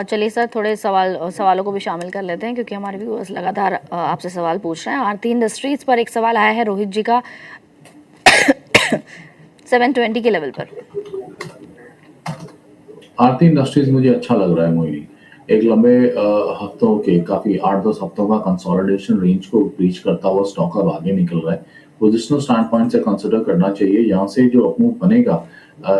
चलिए सर, थोड़े सवालों को भी शामिल कर लेते हैं क्योंकि हमारे व्यूअर्स लगातार आपसे सवाल पूछ रहे हैं। आरती इंडस्ट्रीज पर एक सवाल आया है रोहित जी का 720 के लेवल पर। आरती इंडस्ट्रीज मुझे अच्छा लग रहा है मोहिनी। एक लंबे हफ्तों के काफी 8-10 हफ्तों का कंसोलिडेशन रेंज को ब्रीच करता हुआ स्टॉक अब आगे निकल रहा है। पोजिशनल स्टैंड पॉइंट से कंसिडर करना चाहिए। यहाँ से जो अपमूव बनेगा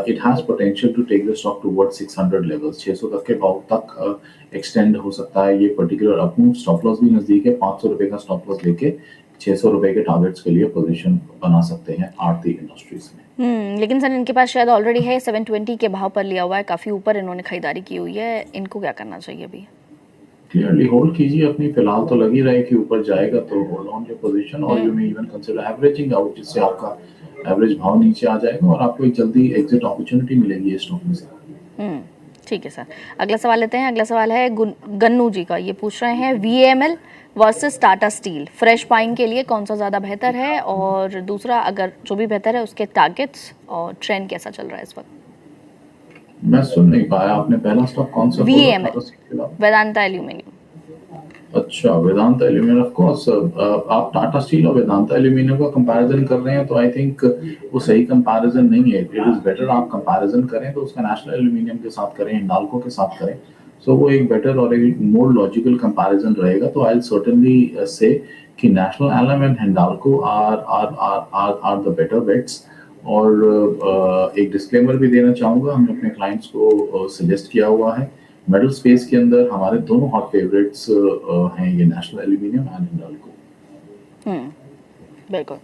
it has potential to take the stock toward 600 levels. 600 तक के भाव तक एक्सटेंड हो सकता है ये पर्टिकुलर अपमूव। स्टॉप लॉस भी नजदीक है। 500 रुपए का स्टॉप लॉस लेके 600 रुपए के टारगेट्स के लिए पोजीशन बना सकते हैं आरती इंडस्ट्रीज में। लेकिन सर इनके पास शायद ऑलरेडी है, 720 के भाव पर लिया हुआ है, काफी ऊपर इन्होंने खरीदारी की हुई है। इनको क्या करना चाहिए अभी? क्लियरली होल्ड कीजिए अपनी। फिलहाल तो लग ही रहा है कि ऊपर जाएगा तो होल्ड ऑन योर पोजीशन और you may even consider averaging out, जिससे आपका एवरेज भाव नीचे आ जाएगा और आपको एक जल्दी एग्जिट अपॉर्चुनिटी मिलेगी इस स्टॉक में से। ठीक है सर, अगला सवाल लेते हैं। अगला सवाल है गन्नू जी का। ये पूछ रहे हैं VAML versus Tata steel, fresh buying के लिए कौन सा ज़्यादा बेहतर है, और दूसरा अगर जो भी बेहतर है उसके टारगेट्स और ट्रेंड कैसा चल रहा है इस वक्त? मैं सुन नहीं पाया, आपने पहला स्टॉक कौन सा बोला? VAML, Vedanta aluminium. अच्छा, वेदांता एल्यूमिनियम। ऑफ कोर्स आप टाटा स्टील और वेदांता एल्यूमिनियम का कंपैरिजन कर रहे हैं तो आई थिंक वो सही कंपैरिजन नहीं है। इट इज बेटर आप कंपैरिजन करें तो उसका नेशनल एल्यूमिनियम के साथ करें, हिंडाल्को के साथ करें, सो वो एक बेटर और एक मोर लॉजिकल कंपैरिजन रहेगा। तो आई विल सर्टेनली से कि National Alum and Hindalco are the better bets. और एक डिस्क्लेमर भी देना चाहूंगा, हमने अपने क्लाइंट्स को सजेस्ट किया हुआ है मेटल स्पेस के अंदर हमारे दोनों हॉट फेवरेट्स हैं, ये नेशनल एल्यूमिनियम एंड हिंडाल्को। बिल्कुल।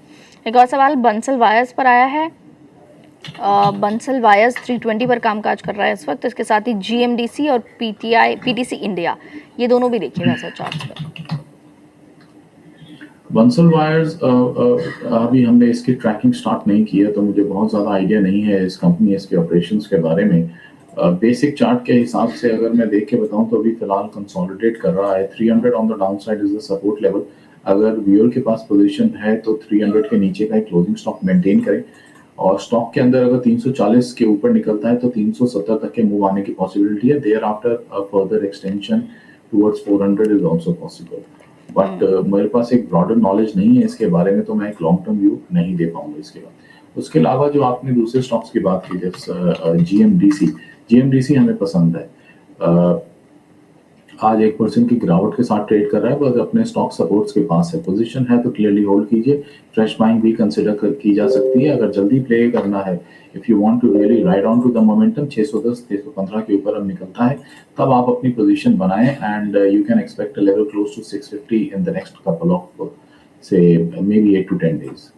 एक और सवाल बंसल वायर्स पर आया है। बंसल वायर्स 320 पर कामकाज कर रहा है इस वक्त। इसके साथ ही GMDC और PTC इंडिया, ये दोनों भी देखिएगा सर चार्ट्स पर। बंसल वायर्स अभी हमने इसकी ट्रैकिंग स्टार्ट नहीं की है तो मुझे बहुत ज़्यादा आइडिया नहीं है इस कंपनी, इसके ऑपरेशंस के बारे में। बेसिक चार्ट के हिसाब से अगर मैं देख के बताऊं तो अभी फिलहाल कंसोलिडेट कर रहा है। 300 on the down side is the support level. अगर व्यूअर के पास पोजीशन है तो 300 के नीचे का एक क्लोजिंग स्टॉक मेंटेन करें, और स्टॉक के अंदर अगर 340 के ऊपर निकलता है तो 370 तक के मूव आने की पॉसिबिलिटी है। Thereafter further extension towards 400 is also possible. But मेरे पास एक ब्रॉडर नॉलेज नहीं है इसके बारे में, तो मैं एक लॉन्ग टर्म व्यू नहीं दे पाऊंगा इसके बाद। उसके अलावा जो आपने दूसरे स्टॉक्स की बात की, जैसे GMDC हमें पसंद है। आज 1% की गिरावट के साथ ट्रेड कर रहा है, बस अपने स्टॉक सपोर्ट्स के पास है। पोजीशन है तो क्लियरली होल्ड कीजिए। फ्रेश बाइंग भी कंसिडर की जा सकती है अगर जल्दी प्ले करना है। If you want to really ride on to the momentum, 610 615 के ऊपर अब निकलता है तब आप अपनी पोजीशन बनाएं and you can expect a level close to 650 in the next couple of say maybe 8 to 10 days।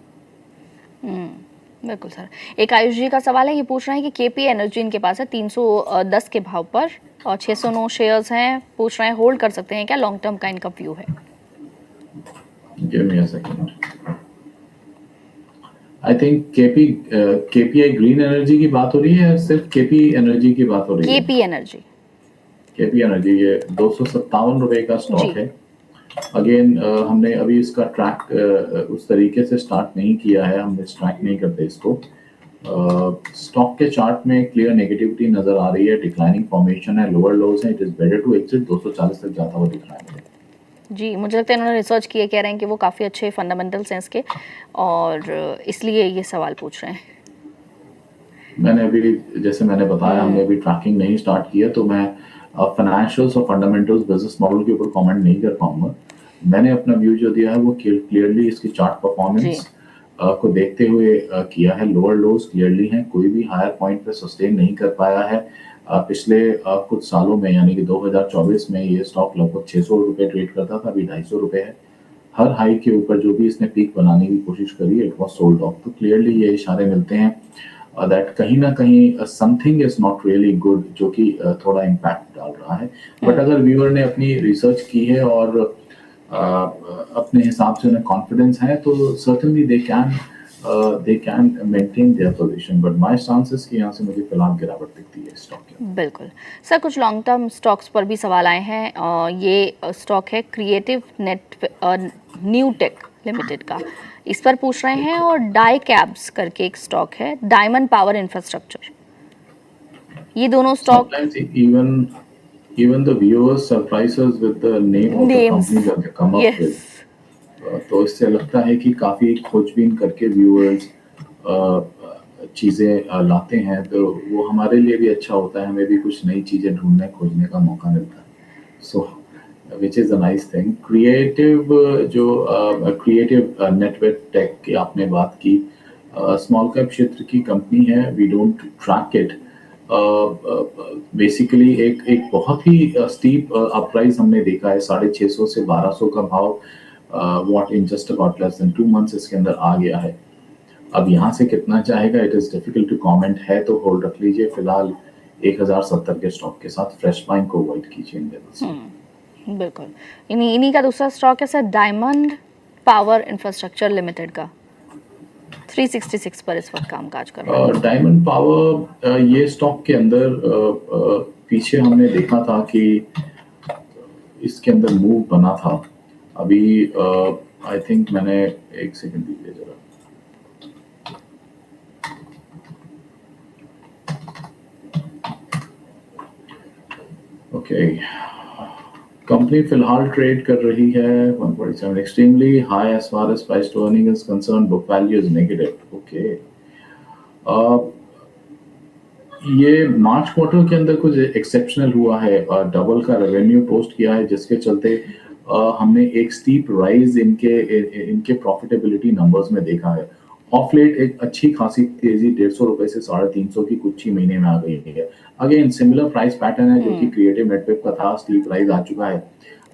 बिल्कुल सर। एक आयुष जी का सवाल है, ये पूछ रहे हैं कि KP एनर्जी इनके पास है 310 के भाव पर और 609 शेयर्स हैं। पूछ रहे हैं होल्ड कर सकते हैं क्या, लॉन्ग टर्म का इनका व्यू है? Give me a second. I think KPI green energy की बात हो रही है, सिर्फ KP एनर्जी की बात हो रही है? KP एनर्जी ये 257 रुपए का स्टॉक है। अगेन हमने अभी इसका ट्रैक उस तरीके से स्टार्ट नहीं किया है, हम ट्रैक नहीं करते इसको। स्टॉक के चार्ट में क्लियर नेगेटिविटी नजर आ रही है, डिक्लाइनिंग फॉर्मेशन है, लोअर लोज है। It is better to exit. 240 तक जाता हुआ दिख रहा है जी। मुझे लगता है इन्होंने रिसर्च किए, कह रहे हैं कि वो काफ़ी अच्छे फंडामेंटल्स हैं इसके और इसलिए ये सवाल पूछ रहे हैं। मैंने अभी, जैसे मैंने बताया, हमने अभी ट्रैकिंग नहीं स्टार्ट किया तो मैं फाइनेंशियल्स और फंडामेंटल्स बिजनेस मॉडल के ऊपर कमेंट नहीं कर पाऊंगा। मैंने अपना व्यू जो दिया है वो क्लियरली इसकी चार्ट परफॉर्मेंस को देखते हुए किया है। लोअर लोज क्लियरली हैं, कोई भी हायर पॉइंट पे सस्टेन नहीं कर पाया है। पिछले कुछ सालों में यानी कि 2024 में ये स्टॉक लगभग 600 रुपए ट्रेड करता था, अभी 250 रुपए है। हर हाई के ऊपर जो भी इसने पीक बनाने की कोशिश करी इट वाज सोल्ड ऑफ। तो क्लियरली ये इशारे मिलते हैं दैट कहीं ना कहीं something is not really good, जो कि थोड़ा इम्पैक्ट डाल रहा है। बट अगर व्यूअर ने अपनी रिसर्च की है और अपने हिसाब से उन्हें कॉन्फिडेंस है तो certainly they can maintain their position. But my stance is कि यहाँ से मुझे फिलहाल गिरावट दिखती है स्टॉक के। बिल्कुल सर, कुछ लॉन्ग टर्म स्टॉक्स पर भी सवाल आए हैं। ये स्टॉक है क्रिएटिव न्यू टेक लिमिटेड का, इस पर पूछ रहे हैं। और डाई कैब्स करके एक स्टॉक है, डायमंड पावर इंफ्रास्ट्रक्चर। ये दोनों stock even the viewers surprise us with the name of the Names. company that they come up Yes. with. तो इससे लगता है कि काफ़ी खोजबीन करके व्यूअर्स चीज़ें लाते हैं, तो वो हमारे लिए भी अच्छा होता है, हमें भी कुछ नई चीज़ें ढूंढने खोजने का मौका मिलता है। So which is a nice thing. Creative जो क्रिएटिव नेटवर्क टेक की आपने बात की, स्मॉल कैप क्षेत्र की कंपनी है, we don't track it. Basically एक बहुत ही स्टीप अपराइज हमने देखा है, 650 से 1200 का भाव what in just about less than 2 months इसके अंदर आ गया है। अब यहाँ से कितना चाहेगा, it is difficult to comment, है तो होल्ड रख लीजिए फिलहाल 1070 के स्टॉक के साथ। फ्रेश बाइंग को अवॉइड कीजिए इन लेवल्स पे। बिल्कुल। इन्हीं का दूसरा स्टॉक है sir diamond power infrastructure limited का, 366 पर इस वक्त कामकाज कर रहा है। डायमंड पावर ये स्टॉक के अंदर पीछे हमने देखा था कि इसके अंदर मूव बना था। अभी आई थिंक मैंने एक सेकंड दीजिए जरा, ओके कंपनी फिलहाल ट्रेड कर रही है 147, extremely high as far as price to earning is concern, book value is negative. Okay ये मार्च क्वार्टर के अंदर कुछ एक्सेप्शनल हुआ है, डबल का रेवेन्यू पोस्ट किया है, जिसके चलते हमने एक स्टीप राइज इनके प्रॉफिटेबिलिटी नंबर्स में देखा है। ऑफ लेट एक अच्छी खासी तेजी 150 रुपए से 350 की कुछ ही महीने में आ गई है। अगेन सिमिलर प्राइस पैटर्न है जो कि क्रिएटिव नेटवर्क का था, स्टीप राइज आ चुका है।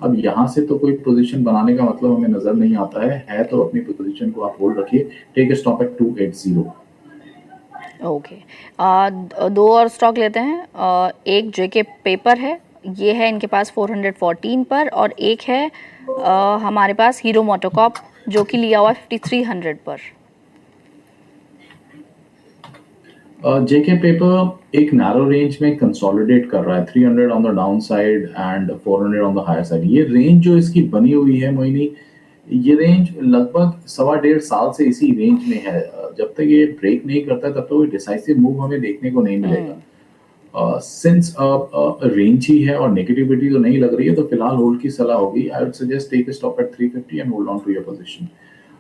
अब यहाँ से तो कोई पोजीशन बनाने का मतलब हमें नजर नहीं आता है तो अपनी पोजीशन को आप होल्ड रखिए। Take a stop at 280। Okay दो और स्टॉक लेते हैं। एक जेके पेपर है, ये है इनके पास 414 पर, और एक है हमारे पास हीरो मोटोकॉप जो कि लिया हुआ 5300 पर। जेके पेपर एक नैरो रेंज में कंसोलिडेट कर रहा है, 300 on the down side and 400 on the higher side. ये रेंज जो इसकी बनी हुई है मोइनी, ये रेंज लगभग 1.25 साल से इसी रेंज में है। जब तक ये ब्रेक नहीं करता तब तक कोई डिसाइसिव मूव हमें देखने को नहीं मिलेगा। सिंस रेंज ही है और नेगेटिविटी तो नहीं लग रही है, तो फिलहाल होल्ड की सलाह होगी। I would suggest take a stop at 350 and hold on to your position.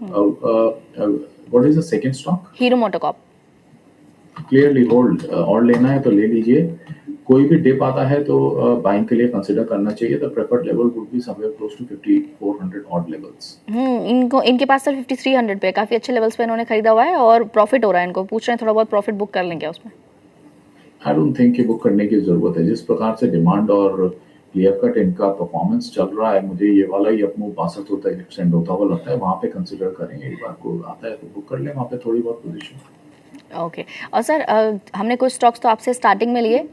What is the second stock? Hero MotoCorp. Clearly hold, और लेना है तो ले लीजिए। कोई भी डिप आता है तो बाइंग के लिए कंसीडर करना चाहिए। The preferred level would be somewhere close to 5400 odd levels. इनके पास सर 5300 पे काफी अच्छे लेवल्स पे इन्होंने खरीदा हुआ है और प्रॉफिट हो रहा है। इनको पूछ रहे हैं थोड़ा बहुत प्रॉफिट बुक कर लें क्या उसमें? आई डोंट थिंक कि बुक करने की जरूरत है। जिस प्रकार से डिमांड और क्लियर कट इनका परफॉर्मेंस चल रहा है, मुझे ये वाला ही अपमूव 62 होता है, एक्सटेंड होता हुआ लगता है। वहाँ पे कंसीडर करेंगे, एक बार को आता है तो बुक कर लें वहाँ पे थोड़ी बहुत पोजीशन। ओके और सर हमने कुछ स्टॉक्स तो आपसे स्टार्टिंग में लिए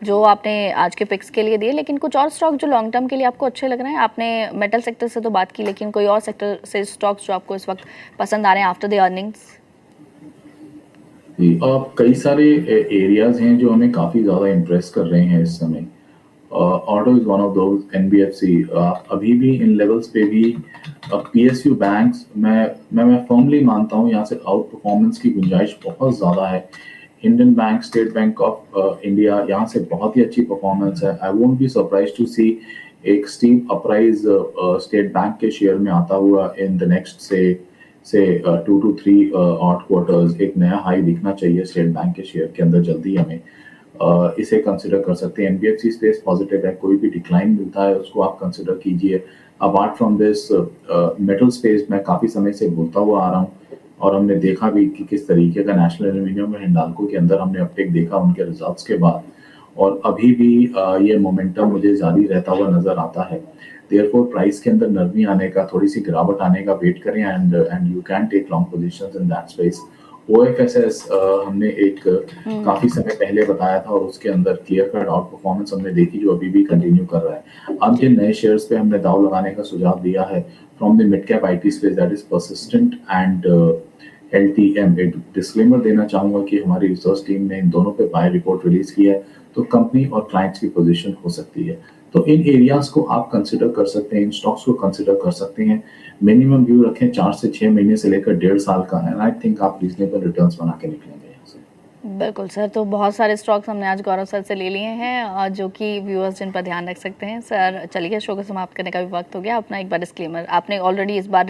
जो आपने आज के पिक्स के लिए दिए, लेकिन कुछ और स्टॉक जो लॉन्ग टर्म के लिए आपको अच्छे लग रहे हैं। आपने मेटल सेक्टर से तो बात की, लेकिन कोई और सेक्टर से स्टॉक्स जो आपको इस वक्त पसंद आ रहे हैं आफ्टर द अर्निंग्स? कई सारे एरियाज हैं जो हमें काफ़ी ज़्यादा इम्प्रेस कर रहे हैं इस समय। Auto is one of those, NBFC अभी भी इन लेवल्स पे भी। पीएसयू बैंक्स मैं फर्मली मानता हूँ यहाँ से आउट परफॉर्मेंस की गुंजाइश बहुत ज़्यादा है। Indian bank, state bank of India, यहाँ से बहुत ही अच्छी परफॉर्मेंस है। I won't be surprise to see एक स्टीप अपराइज स्टेट बैंक के शेयर में आता हुआ इन द नेक्स्ट से 2 to 3 ऑड क्वार्टर्स। एक नया हाई दिखना चाहिए स्टेट बैंक के शेयर के अंदर जल्दी हमें। इसे कंसिडर कर सकते हैं। एनबीएफसी स्पेस पॉजिटिव है, कोई भी डिक्लाइन मिलता है उसको आप कंसिडर कीजिए। Apart from this metal space मैं काफ़ी समय से बोलता हुआ आ रहा हूँ और हमने देखा भी कि किस तरीके का नेशनल एल्यूमिनियम और हिंडाल्को के अंदर हमने अपटेक देखा उनके रिजल्ट्स के बाद, और अभी भी ये मोमेंटम मुझे जारी रहता हुआ नजर आता है। देयरफॉर प्राइस के अंदर नरमी आने का, थोड़ी सी गिरावट आने का वेट करें and you can take long positions in that space. OFSS हमने एक काफी समय पहले बताया था और उसके अंदर क्लियर कट आउट परफॉर्मेंस हमने देखी जो अभी भी कंटिन्यू कर रहा है। अब जिन नए शेयर्स पे हमने दाव लगाने का सुझाव दिया है from the mid cap IT space, that is persistent and LTM. एक डिस्क्लेमर देना चाहूंगा कि हमारी रिसर्च टीम ने इन दोनों पे बाय रिपोर्ट रिलीज की है, तो कंपनी और क्लाइंट्स की पोजीशन हो सकती है। तो इन एरियाज को आप कंसिडर कर सकते हैं, इन स्टॉक्स को कंसिडर कर सकते हैं। मिनिमम व्यू रखें 4 से 6 महीने से लेकर 1.5 साल का है, आई थिंक आप रीजनेबल रिटर्न्स बना के निकलेंगे यहाँ से। बिल्कुल सर, तो बहुत सारे स्टॉक्स हमने आज गौरव सर से ले लिए हैं जो कि व्यूअर्स जिन पर ध्यान रख सकते हैं। सर चलिए, शो को समाप्त करने का भी वक्त हो गया। अपना एक बार डिस्क्लेमर, आपने ऑलरेडी इस बार